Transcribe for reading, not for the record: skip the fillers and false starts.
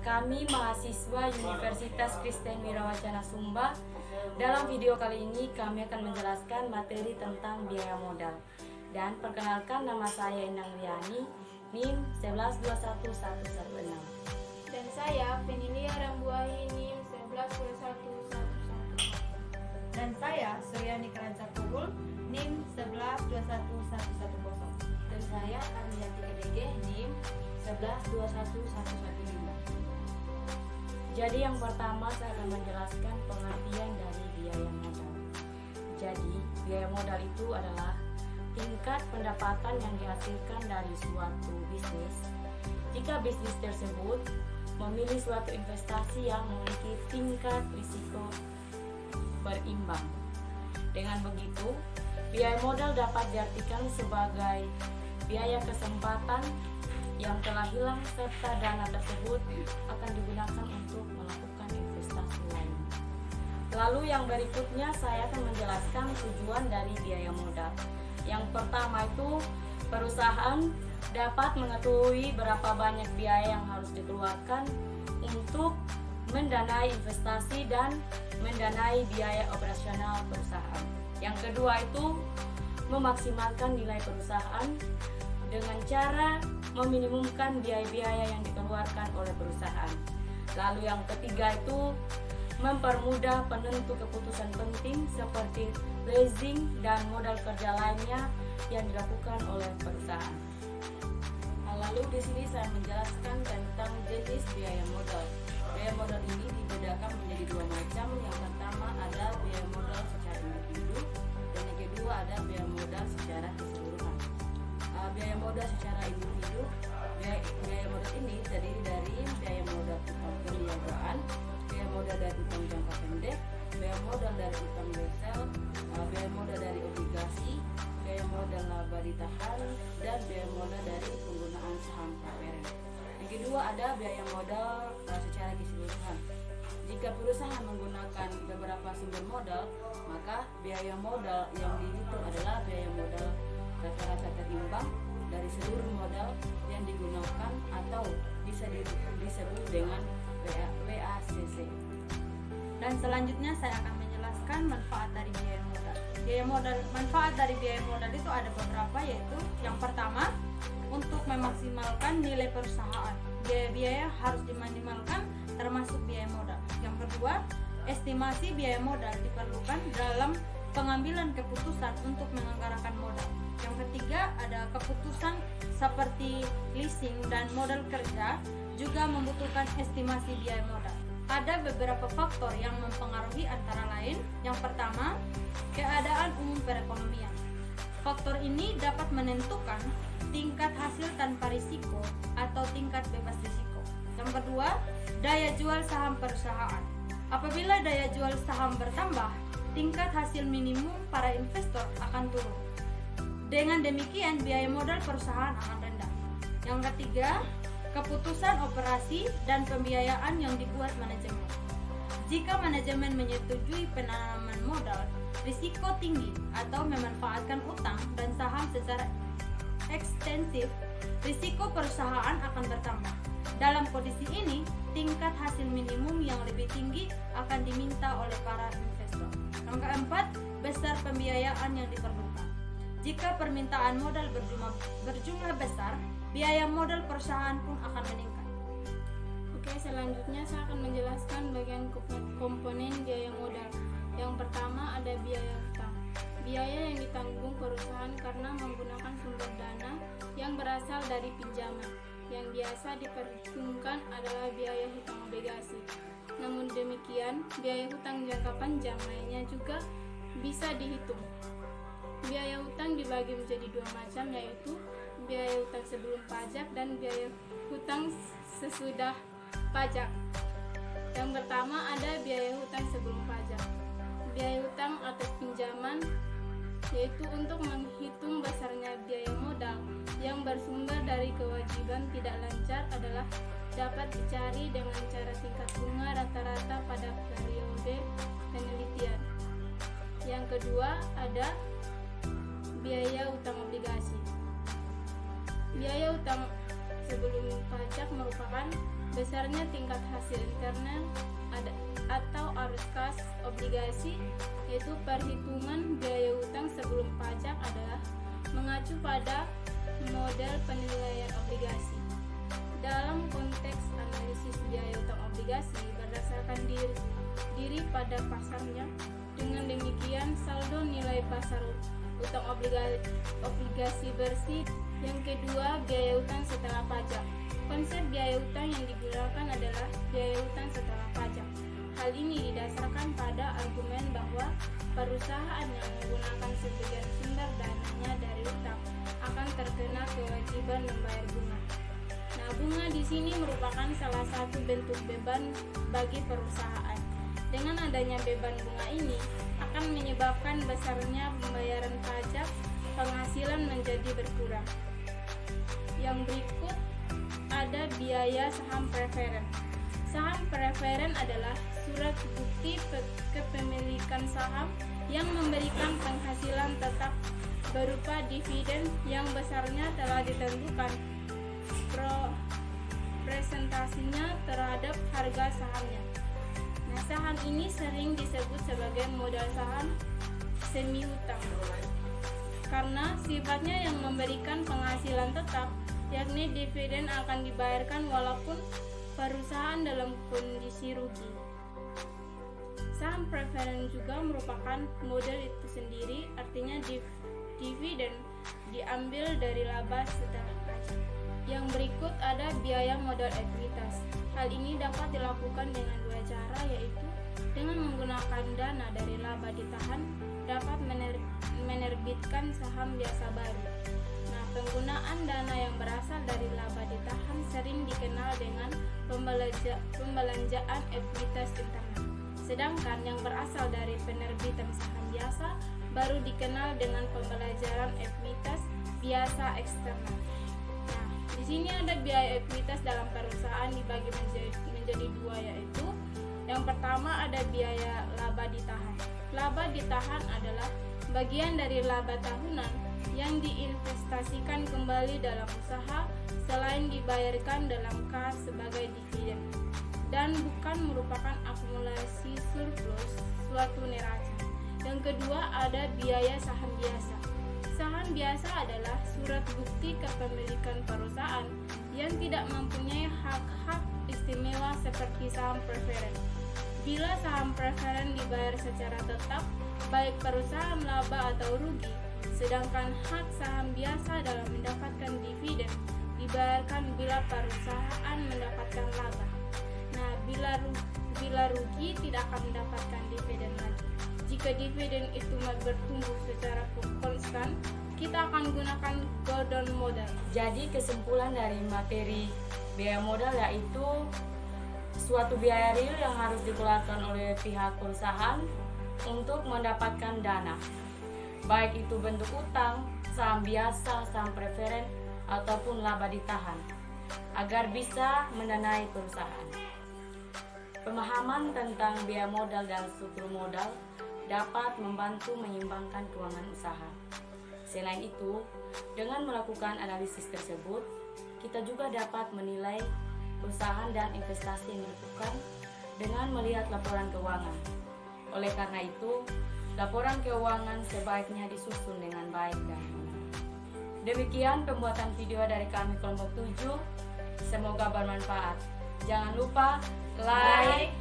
Kami mahasiswa Universitas Kristen Wirawacana Sumba. Dalam video kali ini kami akan menjelaskan materi tentang biaya modal. Dan perkenalkan, nama saya Endang Riani, NIM 1121116. Dan saya Fenilia Rambuahi, NIM 1121111. Dan saya Suryani Keranca Kubul, NIM 1121110. Dan saya Armiati Kedege, NIM 1121115. Jadi yang pertama saya akan menjelaskan pengertian dari biaya modal. Jadi biaya modal itu adalah tingkat pendapatan yang dihasilkan dari suatu bisnis jika bisnis tersebut memilih suatu investasi yang memiliki tingkat risiko berimbang. Dengan begitu, biaya modal dapat diartikan sebagai biaya kesempatan yang telah hilang serta dana tersebut akan digunakan untuk melakukan investasi lain. Lalu yang berikutnya saya akan menjelaskan tujuan dari biaya modal. Yang pertama itu, perusahaan dapat mengetahui berapa banyak biaya yang harus dikeluarkan untuk mendanai investasi dan mendanai biaya operasional perusahaan. Yang kedua itu, memaksimalkan nilai perusahaan dengan cara meminimumkan biaya-biaya yang dikeluarkan oleh perusahaan. Lalu yang ketiga itu, mempermudah penentu keputusan penting seperti leasing dan modal kerja lainnya yang dilakukan oleh perusahaan. Lalu di sini saya menjelaskan tentang jenis biaya modal. Biaya modal ini dibedakan menjadi dua macam. Yang pertama ada biaya modal secara individu dan yang kedua ada biaya modal secara keseluruhan. Biaya modal secara individu, biaya modal ini terdiri dari biaya modal utang perniagaan, biaya modal dari utang jangka pendek, biaya modal dari utang wesel, biaya modal dari obligasi, biaya modal laba ditahan, dan biaya modal dari penggunaan saham parent. Yang kedua ada biaya modal secara keseluruhan. Jika perusahaan menggunakan beberapa sumber modal, maka biaya modal yang dihitung adalah biaya modal rata-rata terimbang dari seluruh modal yang digunakan atau bisa disebut dengan WACC. Dan selanjutnya saya akan menjelaskan manfaat dari biaya modal. Manfaat dari biaya modal itu ada beberapa, yaitu yang pertama, untuk memaksimalkan nilai perusahaan. Biaya-biaya harus diminimalkan termasuk biaya modal. Yang kedua, estimasi biaya modal diperlukan dalam pengambilan keputusan untuk menganggarkan modal. Yang ketiga, ada keputusan seperti leasing dan modal kerja juga membutuhkan estimasi biaya modal. Ada beberapa faktor yang mempengaruhi, antara lain yang pertama, keadaan umum perekonomian. Faktor ini dapat menentukan tingkat hasil tanpa risiko atau tingkat bebas risiko. Yang kedua, daya jual saham perusahaan. Apabila daya jual saham bertambah, tingkat hasil minimum para investor akan turun. Dengan demikian, biaya modal perusahaan akan rendah. Yang ketiga, keputusan operasi dan pembiayaan yang dibuat manajemen. Jika manajemen menyetujui penanaman modal risiko tinggi atau memanfaatkan utang dan saham secara ekstensif, risiko perusahaan akan bertambah. Dalam kondisi ini, tingkat hasil minimum yang lebih tinggi akan diminta oleh para investor. Yang keempat, besar pembiayaan yang diperlukan. Jika permintaan modal berjumlah besar, biaya modal perusahaan pun akan meningkat. Oke, selanjutnya saya akan menjelaskan bagian komponen biaya modal. Yang pertama ada biaya hutang. Biaya yang ditanggung perusahaan karena menggunakan sumber dana yang berasal dari pinjaman. Yang biasa diperhitungkan adalah biaya hutang obligasi. Namun demikian, biaya hutang jangka panjang lainnya juga bisa dihitung. Biaya hutang dibagi menjadi dua macam, yaitu biaya hutang sebelum pajak dan biaya hutang sesudah pajak. Yang pertama ada biaya hutang sebelum pajak. Biaya hutang atas pinjaman yaitu untuk menghitung besarnya biaya modal yang bersumber dari kewajiban tidak lancar adalah dapat dicari dengan cara tingkat bunga rata-rata pada periode penelitian. Yang kedua ada biaya utang obligasi. Biaya utang sebelum pajak merupakan besarnya tingkat hasil internal atau arus kas obligasi, yaitu perhitungan biaya utang sebelum pajak adalah mengacu pada model penilaian obligasi. Dalam konteks analisis biaya utang obligasi berdasarkan diri pada pasarnya, dengan demikian saldo nilai pasar utang obligasi bersih. Yang kedua, biaya utang setelah pajak. Konsep biaya utang yang digunakan adalah biaya utang setelah pajak. Hal ini didasarkan pada argumen bahwa perusahaan yang menggunakan sebagian sumber dananya dari utang akan terkena kewajiban membayar bunga. Nah, bunga di sini merupakan salah satu bentuk beban bagi perusahaan. Dengan adanya beban bunga ini akan menyebabkan besarnya pembayaran pajak penghasilan menjadi berkurang. Yang berikut ada biaya saham preferen. Saham preferen adalah surat bukti kepemilikan saham yang memberikan penghasilan tetap berupa dividen yang besarnya telah ditentukan presentasinya terhadap harga sahamnya. Nah, saham ini sering disebut sebagai modal saham semi utang karena sifatnya yang memberikan penghasilan tetap, yakni dividen akan dibayarkan walaupun perusahaan dalam kondisi rugi. Saham preferen juga merupakan model itu sendiri, artinya dividen diambil dari laba setelah pajak. Yang berikut ada biaya modal ekuitas. Hal ini dapat dilakukan dengan dua cara, yaitu dengan menggunakan dana dari laba ditahan dapat menerbitkan saham biasa baru. Nah, penggunaan dana yang berasal dari laba ditahan sering dikenal dengan pembelanjaan ekuitas internal. Sedangkan yang berasal dari penerbitan saham biasa baru dikenal dengan pembelajaran ekuitas biasa eksternal. Nah, di sini ada biaya ekuitas dalam perusahaan dibagi menjadi dua, yaitu yang pertama ada biaya laba ditahan. Laba ditahan adalah bagian dari laba tahunan yang diinvestasikan kembali dalam usaha selain dibayarkan dalam kas sebagai dividen dan bukan merupakan akumulasi surplus suatu neraca. Yang kedua ada biaya saham biasa. Saham biasa adalah surat bukti kepemilikan perusahaan yang tidak mempunyai hak-hak istimewa seperti saham preferen. Bila saham preferen dibayar secara tetap, baik perusahaan laba atau rugi, sedangkan hak saham biasa dalam mendapatkan dividen dibayarkan bila perusahaan mendapatkan laba. Nah, bila rugi tidak akan mendapatkan dividen lagi. Jika dividen itu bertumbuh secara konstan, kita akan gunakan Gordon model. Jadi kesimpulan dari materi biaya modal yaitu suatu biaya real yang harus dikeluarkan oleh pihak perusahaan untuk mendapatkan dana, baik itu bentuk utang, saham biasa, saham preferen, ataupun laba ditahan, agar bisa mendanai perusahaan. Pemahaman tentang biaya modal dan struktur modal dapat membantu menyeimbangkan keuangan usaha. Selain itu, dengan melakukan analisis tersebut, kita juga dapat menilai perusahaan dan investasi yang dilakukan dengan melihat laporan keuangan. Oleh karena itu, laporan keuangan sebaiknya disusun dengan baik dan benar. Demikian pembuatan video dari kami kelompok 7. Semoga bermanfaat. Jangan lupa like,